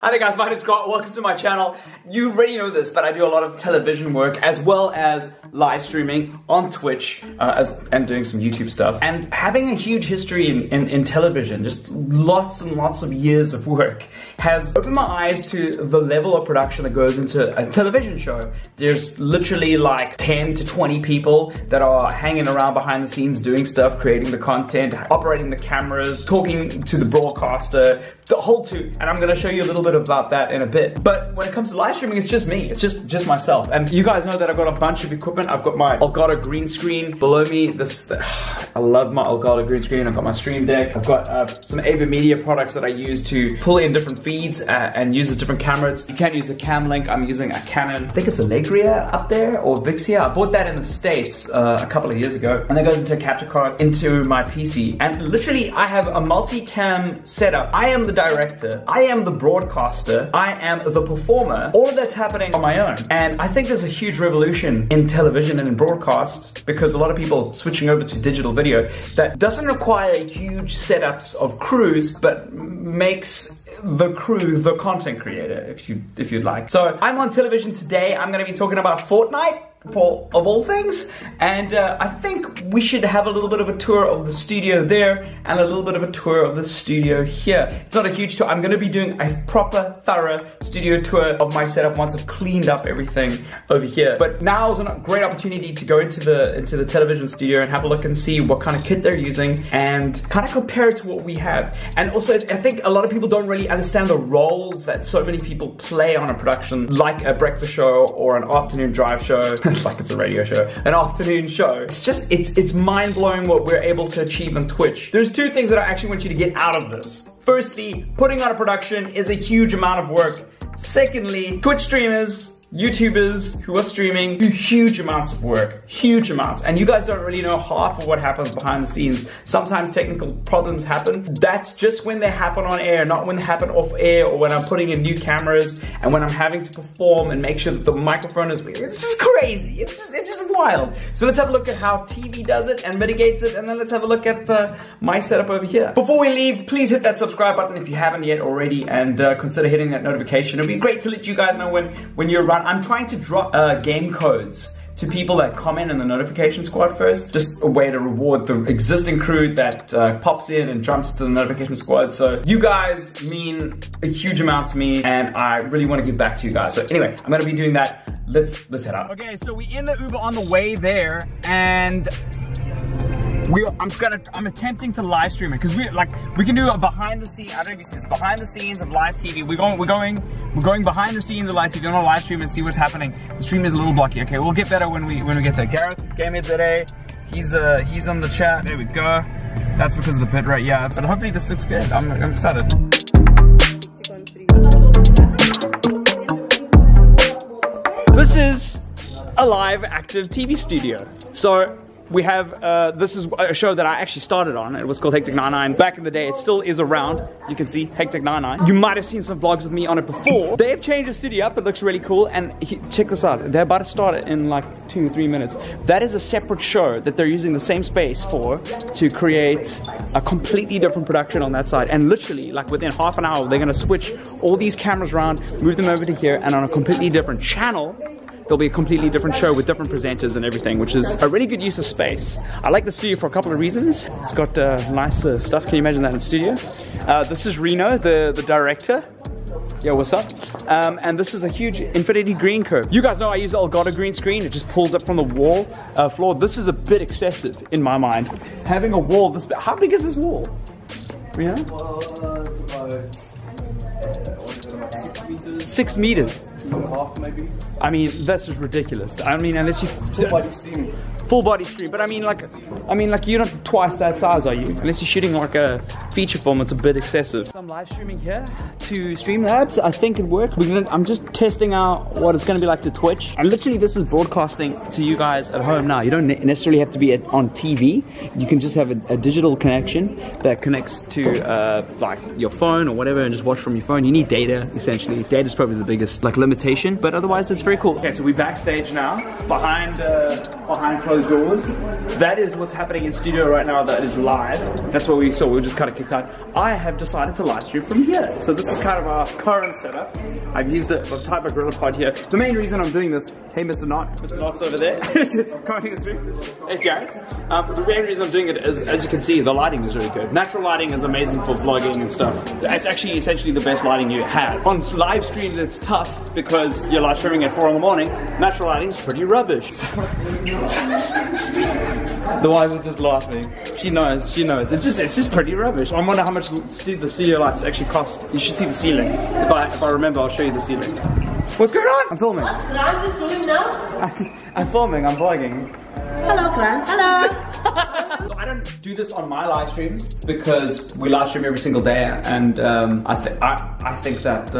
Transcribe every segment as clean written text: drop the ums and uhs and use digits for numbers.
Hi there guys, my name is Scott, welcome to my channel. You already know this, but I do a lot of television work as well as live streaming on Twitch and doing some YouTube stuff. And having a huge history in television, just lots and lots of years of work, has opened my eyes to the level of production that goes into a television show. There's literally like 10 to 20 people that are hanging around behind the scenes doing stuff, creating the content, operating the cameras, talking to the broadcaster, the whole two. And I'm gonna show you a little bit about that in a bit. But when it comes to live streaming, it's just me. It's just myself. And you guys know that I've got a bunch of equipment. I've got my Elgato green screen below me. I love my Elgato green screen. I've got my stream deck. I've got some Ava Media products that I use to pull in different feeds and use different cameras. You can use a cam link. I'm using a Canon. I think it's a Legria up there or Vixia. I bought that in the States a couple of years ago. And that goes into a capture card into my PC. And literally, I have a multi-cam setup. I am the director. I am the broadcaster. I am the performer. All of that's happening on my own. And I think there's a huge revolution in television and in broadcast because a lot of people switching over to digital video that doesn't require huge setups of crews, but makes the crew the content creator, if you'd like. So I'm on television today. I'm gonna be talking about Fortnite, of all things, and I think we should have a little bit of a tour of the studio there and a little bit of a tour of the studio here. It's not a huge tour. I'm going to be doing a proper, thorough studio tour of my setup once I've cleaned up everything over here. But now is a great opportunity to go into the television studio and have a look and see what kind of kit they're using and kind of compare it to what we have. And also, I think a lot of people don't really understand the roles that so many people play on a production, like a breakfast show or an afternoon drive show. Like it's a radio show, an afternoon show. It's mind-blowing what we're able to achieve on Twitch. There's two things that I actually want you to get out of this. Firstly, putting on a production is a huge amount of work. Secondly, Twitch streamers, YouTubers who are streaming do huge amounts of work, huge amounts. And you guys don't really know half of what happens behind the scenes. Sometimes technical problems happen. That's just when they happen on air, not when they happen off air or when I'm putting in new cameras and when I'm having to perform and make sure that the microphone is, it's just crazy. It's just wild. So let's have a look at how TV does it and mitigates it, and then let's have a look at my setup over here. Before we leave, please hit that subscribe button if you haven't yet already, and consider hitting that notification. It'd be great to let you guys know when you're around. I'm trying to drop game codes to people that comment in the notification squad first. Just a way to reward the existing crew that pops in and jumps to the notification squad. So you guys mean a huge amount to me, and I really want to give back to you guys. So anyway, I'm gonna be doing that. Let's head out. Okay, so we in the Uber on the way there, and I'm attempting to live stream it because we can do a behind the scenes. I don't know if you see this, behind the scenes of live TV. We're going behind the scenes of live TV on a live stream and see what's happening. The stream is a little blocky. Okay, we'll get better when we get there. Gareth, Game today. He's on the chat. There we go. That's because of the pit rate. Yeah, but hopefully this looks good. I'm excited. This is a live active TV studio. So we have, this is a show that I actually started on. It was called Hectic 99. Back in the day, it still is around. You can see Hectic 99. You might have seen some vlogs with me on it before. They've changed the studio up. It looks really cool. And check this out. They're about to start it in like 2 or 3 minutes. That is a separate show that they're using the same space for to create a completely different production on that side. And literally, like within half an hour, they're going to switch all these cameras around, move them over to here, and on a completely different channel, there'll be a completely different show with different presenters and everything, which is a really good use of space. I like the studio for a couple of reasons. It's got nice stuff. Can you imagine that in the studio? This is Reno, the director. Yo, what's up? And this is a huge infinity green curve. You guys know I use the Elgato green screen. It just pulls up from the wall floor. This is a bit excessive in my mind. Having a wall this big. How big is this wall? Reno? 6 meters. 2.5 maybe. I mean, that's just ridiculous. I mean, unless you full body stream. Full body stream, but I mean like you're not twice that size, are you? Unless you're shooting like a feature film, it's a bit excessive. I'm live streaming here to Streamlabs. I think it worked. I'm just testing out what it's going to be like to Twitch. And literally, this is broadcasting to you guys at home now. You don't necessarily have to be on TV. You can just have a digital connection that connects to like your phone or whatever, and just watch from your phone. You need data essentially. Data is probably the biggest like limiting limitation, but otherwise it's very cool. Okay, so we're backstage now, behind closed doors. That is what's happening in studio right now. That is live. That's what we saw. We were just kind of kicked out. I have decided to live stream from here. So this is kind of our current setup. I've used a type of gorilla pod here. The main reason I'm doing this, hey Mr. Knott, Mr. Knott's over there, coming us through. Hey Garrett. The main reason I'm doing it is, as you can see, the lighting is really good. Natural lighting is amazing for vlogging and stuff. It's actually essentially the best lighting you have. On live streams it's tough because you're live streaming at 4 in the morning. Natural lighting's pretty rubbish. The wife is just laughing. She knows. It's just pretty rubbish. I wonder how much the studio lights actually cost. You should see the ceiling. If I remember, I'll show you the ceiling. What's going on? I'm filming. What? I'm just doing now? I'm filming, I'm vlogging. Hello, Clan. Hello. So I don't do this on my live streams because we live stream every single day, and I think that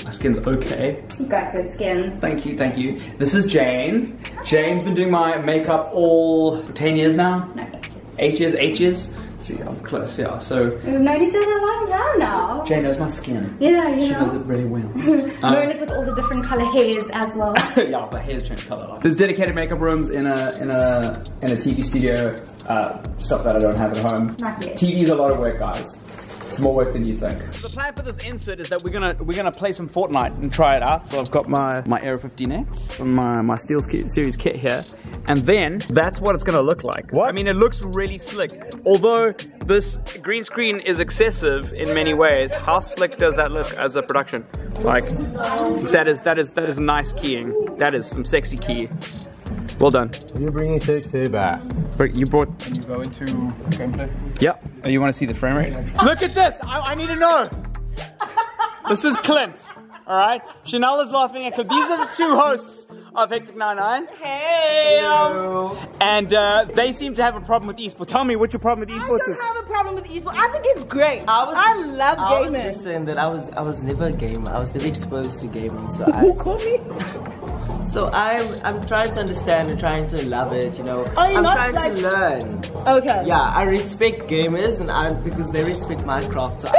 my skin's okay. You've got good skin. Thank you, thank you. This is Jane. Jane's been doing my makeup all 10 years now. No, 8 years. See, I'm close, yeah. So we've known each other a long time now. Jane knows my skin. Yeah, she knows it really well. Knowing it with all the different color hairs as well. Yeah, but hairs change color. There's dedicated makeup rooms in a TV studio. Stuff that I don't have at home. Not yet. TV's a lot of work, guys. It's more work than you think. The plan for this insert is that we're gonna play some Fortnite and try it out. So I've got my Aero 15X and my Steel Series kit here, and then that's what it's gonna look like. What? I mean, it looks really slick. Although this green screen is excessive in many ways, how slick does that look as a production? Like, that is nice keying. That is some sexy key. Well done. You're bringing 6 back. You brought. Can you go into gameplay? Yep. Oh, you want to see the frame rate? Look at this! I need to know! This is Clint, alright? Chanel is laughing at Clint. These are the 2 hosts of Hectic 99. Hey! And they seem to have a problem with esports. Tell me what your problem with esports is. I don't have a problem with esports. I think it's great. I love gaming. I was just saying that I was never a gamer. I was never exposed to gaming, so Who called me? So I'm trying to understand and trying to love it, you know. Are you I'm not trying like... to learn. Okay. Yeah, I respect gamers and because they respect Minecraft, so I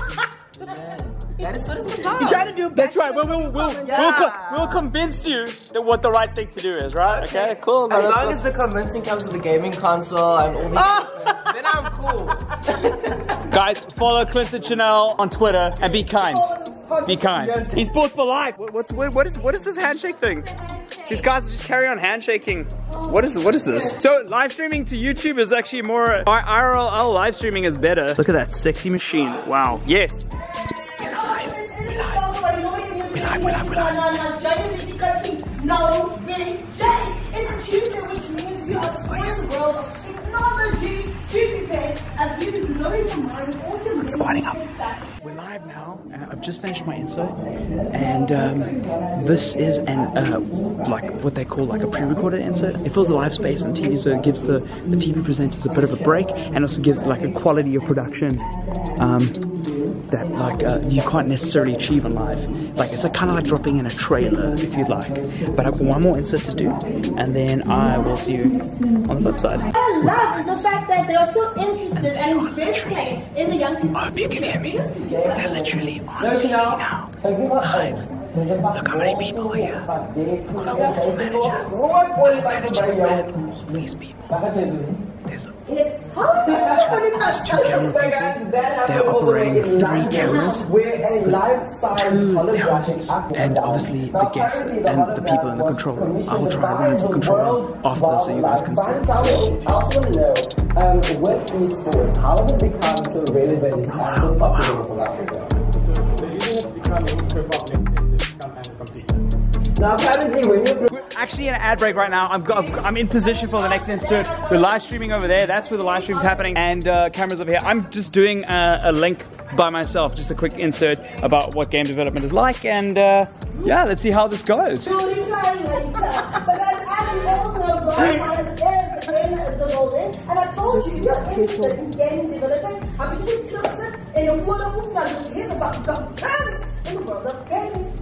try to learn. That is what it's about. You try to do. That's right. We'll convince you that what the right thing to do is, right? Okay, cool. As long as the convincing comes with the gaming console and all these then I'm cool. Guys, follow Clinton Chanel on Twitter and be kind. Be kind. Esports for life. What is this handshake thing? These guys just carry on handshaking. What is this? So live streaming to YouTube is actually more IRL live streaming is better. Look at that sexy machine. Wow. Yes. We're live. No, Big J. It's a Tuesday, which means we are exploring the world of technology. Keep prepared as we will blow your mind with all your squatting up. We're live now. I've just finished my insert, and this is an like what they call like a pre-recorded insert. It fills the live space on TV, so it gives the TV presenters a bit of a break, and also gives like a quality of production that like you can't necessarily achieve on live. Like it's kind of like dropping in a trailer, if you'd like. But I've got one more insert to do, and then I will see you on the flip side. What I love is the fact that they are so interested and invested in the young people. I hope you can hear me. They're literally on TV now, live. Look how many people are here. I've got a full manager. Full manager, man. All these people. There's 2 camera people. They're operating 3 cameras. 2 hosts. And obviously the guests and the people in the control room. I will try to run into the control room after this so you guys can see. I also want to know, with esports, how has it become so relevant and so popular in South Africa? The reason it's becoming so popular is to come and compete. Now, apparently, when you We're actually in an ad break right now. I'm in position for the next insert. We're live streaming over there. That's where the live stream's happening. And cameras over here. I'm just doing a link by myself. Just a quick insert about what game development is like. And yeah, let's see how this goes. But as you all know, Godfather is the golden. And I told you, you're interested in game development. I'm interested in your world of here's about the trends in the world of gaming.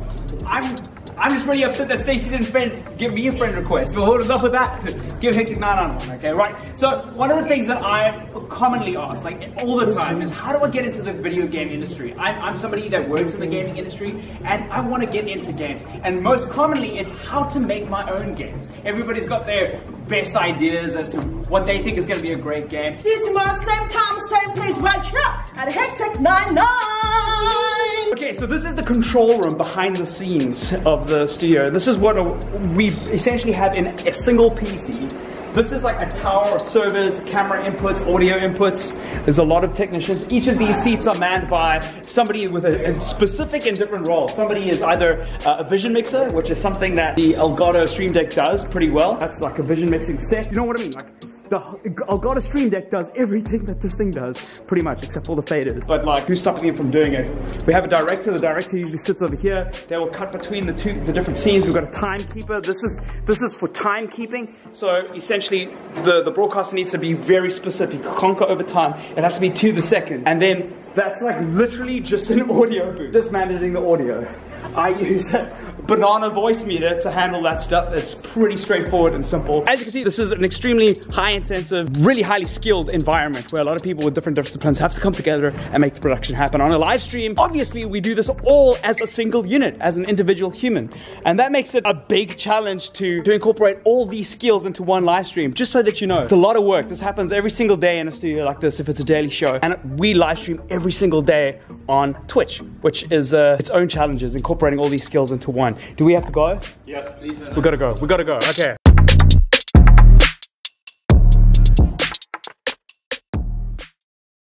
I'm just really upset that Stacey didn't give me a friend request. But what is up with that? Give Hectic 991, okay, right? So one of the things that I commonly ask, like all the time, is how do I get into the video game industry? I'm somebody that works in the gaming industry, and I want to get into games. And most commonly, it's how to make my own games. Everybody's got their best ideas as to what they think is going to be a great game. See you tomorrow, same time, same place, right here at Hectic 99. Okay, so this is the control room behind the scenes of the studio. This is what we essentially have in a single PC. This is like a tower of servers, camera inputs, audio inputs. There's a lot of technicians. Each of these seats are manned by somebody with a specific and different role. Somebody is either a vision mixer, which is something that the Elgato Stream Deck does pretty well. That's like a vision mixing set. You know what I mean? Like, the Elgato Stream Deck does everything that this thing does, pretty much, except for the faders. But like, who's stopping him from doing it? We have a director. The director usually sits over here. They will cut between the different scenes. We've got a timekeeper. This is for timekeeping. So essentially, the broadcaster needs to be very specific. You can't go over time. It has to be to the second. And then that's like literally just an audio booth. Just managing the audio. I use a banana voice meter to handle that stuff. It's pretty straightforward and simple. As you can see, this is an extremely high-intensive, really highly skilled environment where a lot of people with different disciplines have to come together and make the production happen. On a live stream, obviously, we do this all as a single unit, as an individual human. And that makes it a big challenge to incorporate all these skills into one live stream, just so that you know. It's a lot of work. This happens every single day in a studio like this if it's a daily show. And we live stream every single day on Twitch, which is its own challenges, incorporating all these skills into one. Do we have to go? Yes, please. We gotta go. We gotta go. Okay.